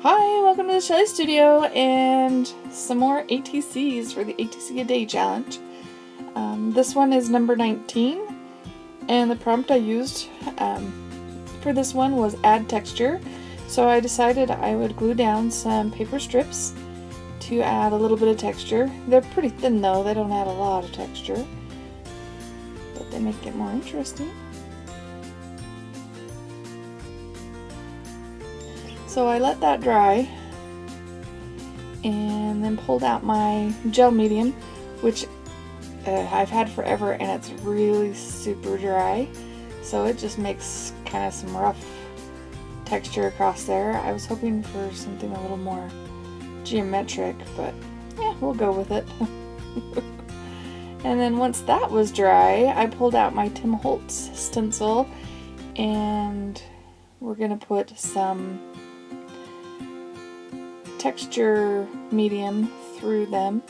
Hi, welcome to the Shelley Studio and some more ATCs for the ATC a Day challenge. This one is number 19, and the prompt I used for this one was add texture. So I decided I would glue down some paper strips to add a little bit of texture. They're pretty thin though, they don't add a lot of texture, but they make it more interesting. So I let that dry and then pulled out my gel medium, which I've had forever, and it's really super dry, so it just makes kind of some rough texture across there. I was hoping for something a little more geometric, but yeah, we'll go with it. And then once that was dry, I pulled out my Tim Holtz stencil, and we're gonna put some texture medium through them.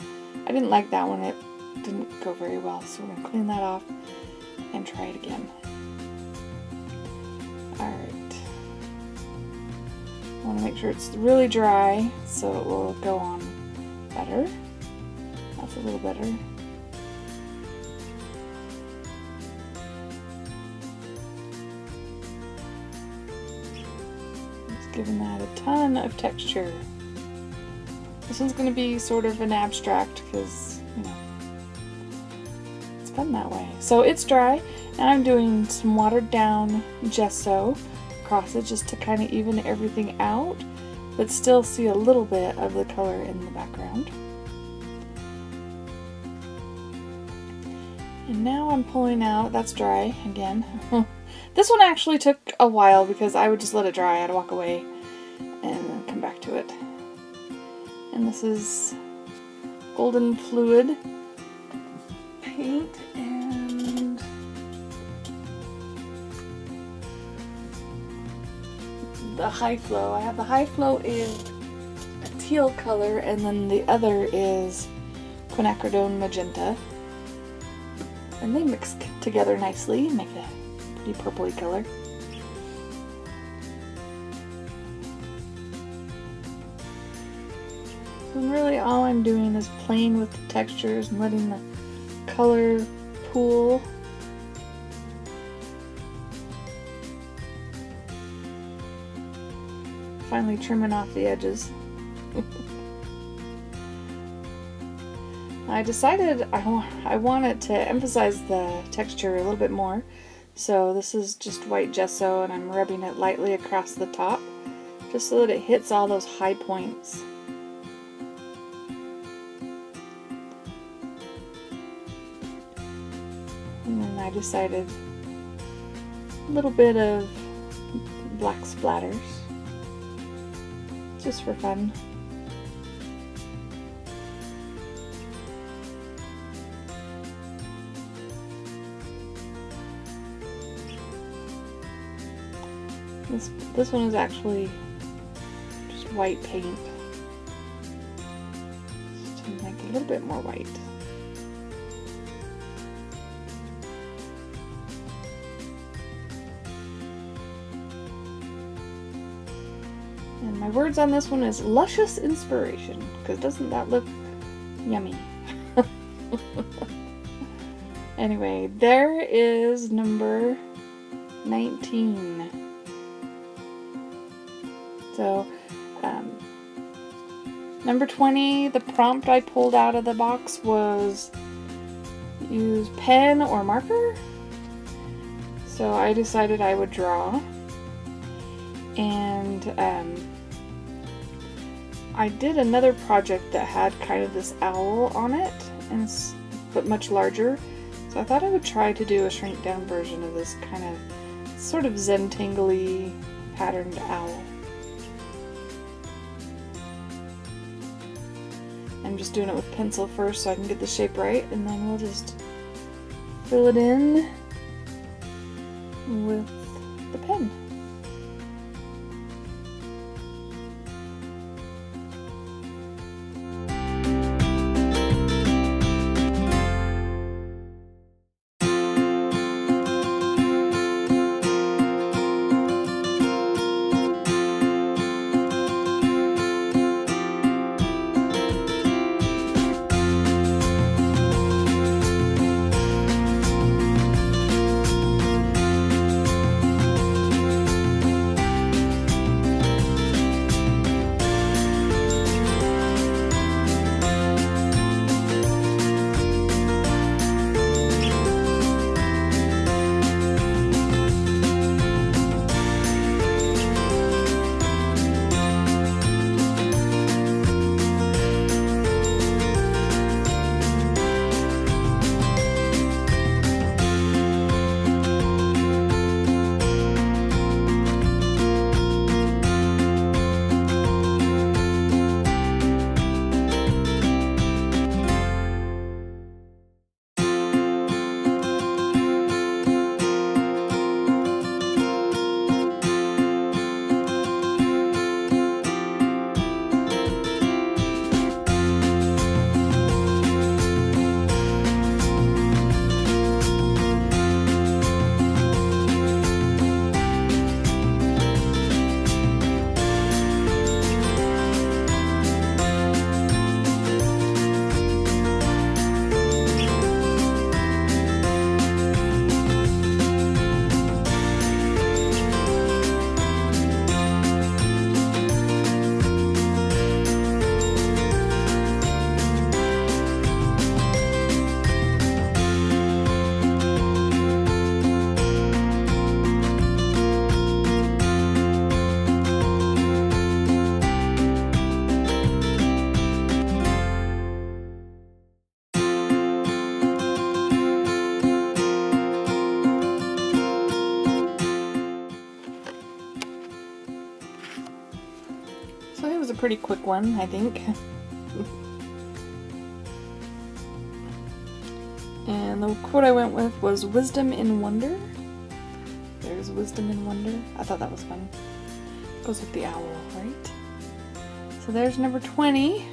I didn't like that one, it didn't go very well, so we're gonna clean that off and try it again. Alright, I want to make sure it's really dry so it will go on better. That's a little better. It's giving that a ton of texture. This one's going to be sort of an abstract because, you know, it's fun that way. So it's dry, and I'm doing some watered down gesso across it just to kind of even everything out, but still see a little bit of the color in the background. And now I'm pulling out, that's dry again. This one actually took a while because I would just let it dry, I'd walk away and then come back to it. And this is golden fluid paint and the high flow. I have the high flow in a teal color, and then the other is quinacridone magenta. And they mix together nicely and make a pretty purpley color. And really all I'm doing is playing with the textures and letting the color pool. Finally trimming off the edges. I decided I wanted to emphasize the texture a little bit more, so this is just white gesso and I'm rubbing it lightly across the top just so that it hits all those high points. And then I decided a little bit of black splatters, just for fun. This one is actually just white paint, just to make it a little bit more white. And my words on this one is luscious inspiration, because doesn't that look yummy? Anyway, there is number 19. So, number 20, the prompt I pulled out of the box was use pen or marker. So I decided I would draw. And I did another project that had kind of this owl on it, but much larger. So I thought I would try to do a shrink down version of this kind of sort of Zentangle-y patterned owl. I'm just doing it with pencil first so I can get the shape right, and then we'll just fill it in with the pen. So it was a pretty quick one, I think. And the quote I went with was "Wisdom in Wonder." There's wisdom in wonder. I thought that was fun. Goes with the owl, right? So there's number 20.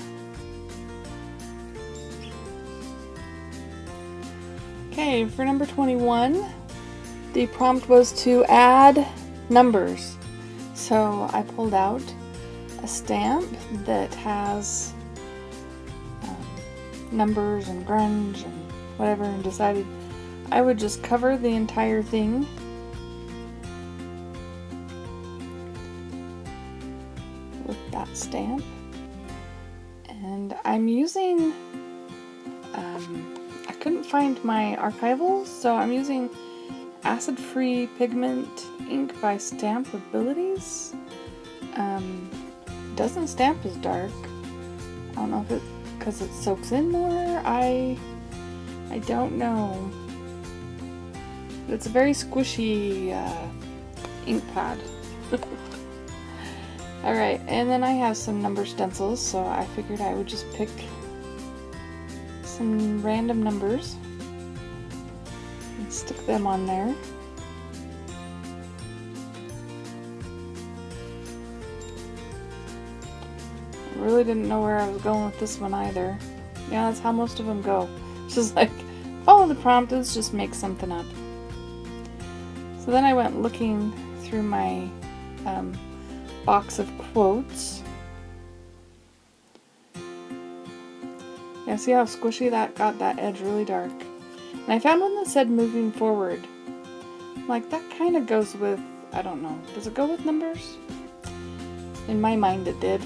Okay, for number 21, the prompt was to add numbers. So I pulled out a stamp that has numbers and grunge and whatever, and decided I would just cover the entire thing with that stamp. And I'm using, I couldn't find my archivals, so I'm using acid-free pigment ink by Stamp Abilities. Doesn't stamp as dark. I don't know if it's because it soaks in more. I don't know. But it's a very squishy ink pad. Alright, and then I have some number stencils, so I figured I would just pick some random numbers and stick them on there. I really didn't know where I was going with this one either. Yeah, that's how most of them go. It's just like, follow the prompt, let's just make something up. So then I went looking through my box of quotes. Yeah, see how squishy that got that edge really dark? And I found one that said moving forward. Like, that kind of goes with, I don't know, does it go with numbers? In my mind it did.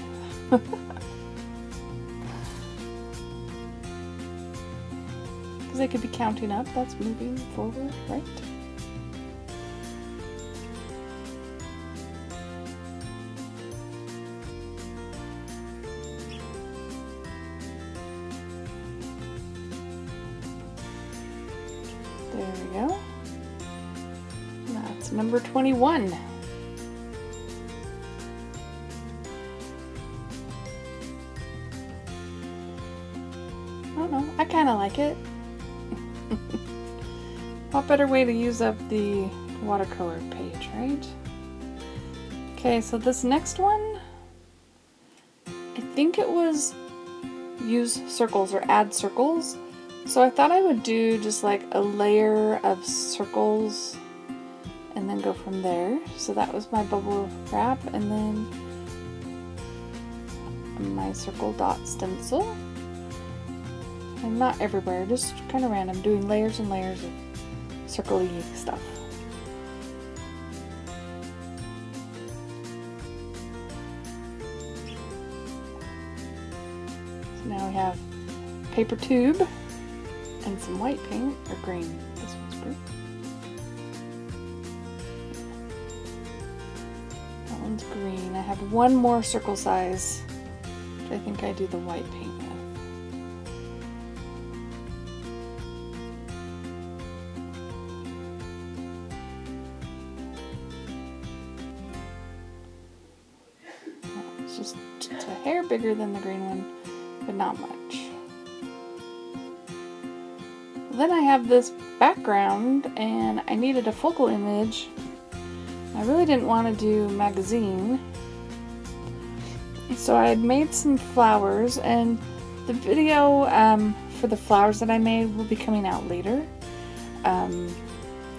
Because they could be counting up, that's moving forward, right? There we go. That's number 21. I don't know, I kind of like it. What better way to use up the watercolor page, right? Okay, so this next one, I think it was use circles or add circles. So I thought I would do just like a layer of circles and then go from there. So that was my bubble wrap, and then my circle dot stencil. And not everywhere, just kind of random, doing layers and layers of circle-y stuff. So now we have paper tube and some white paint, or green. This one's green. That one's green. I have one more circle size, which I think I do the white paint with. It's just a hair bigger than the green one, but not much. Then I have this background, and I needed a focal image. I really didn't want to do magazine, so I had made some flowers, and the video for the flowers that I made will be coming out later.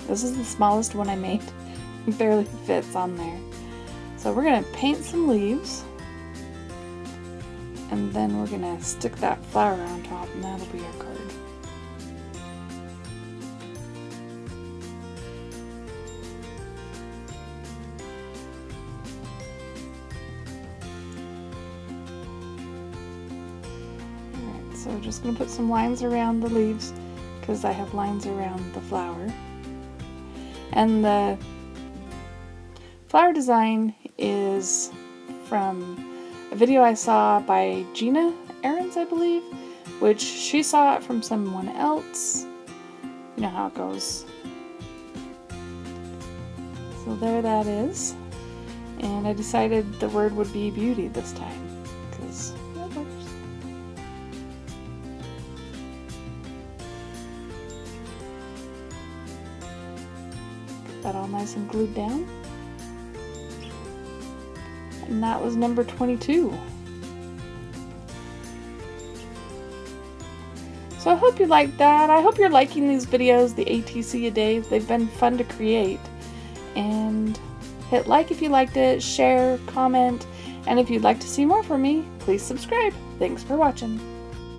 This is the smallest one I made. It barely fits on there. So we're going to paint some leaves, and then we're going to stick that flower on top, and that'll be our card. Alright, so we're just going to put some lines around the leaves because I have lines around the flower. And the flower design is from a video I saw by Gina Ahrens, I believe, which she saw it from someone else. You know how it goes. So there that is. And I decided the word would be beauty this time, because that works. Get that all nice and glued down. And that was number 22. So I hope you liked that. I hope you're liking these videos, the ATC a day. They've been fun to create. And hit like if you liked it, share, comment, and if you'd like to see more from me, please subscribe. Thanks for watching.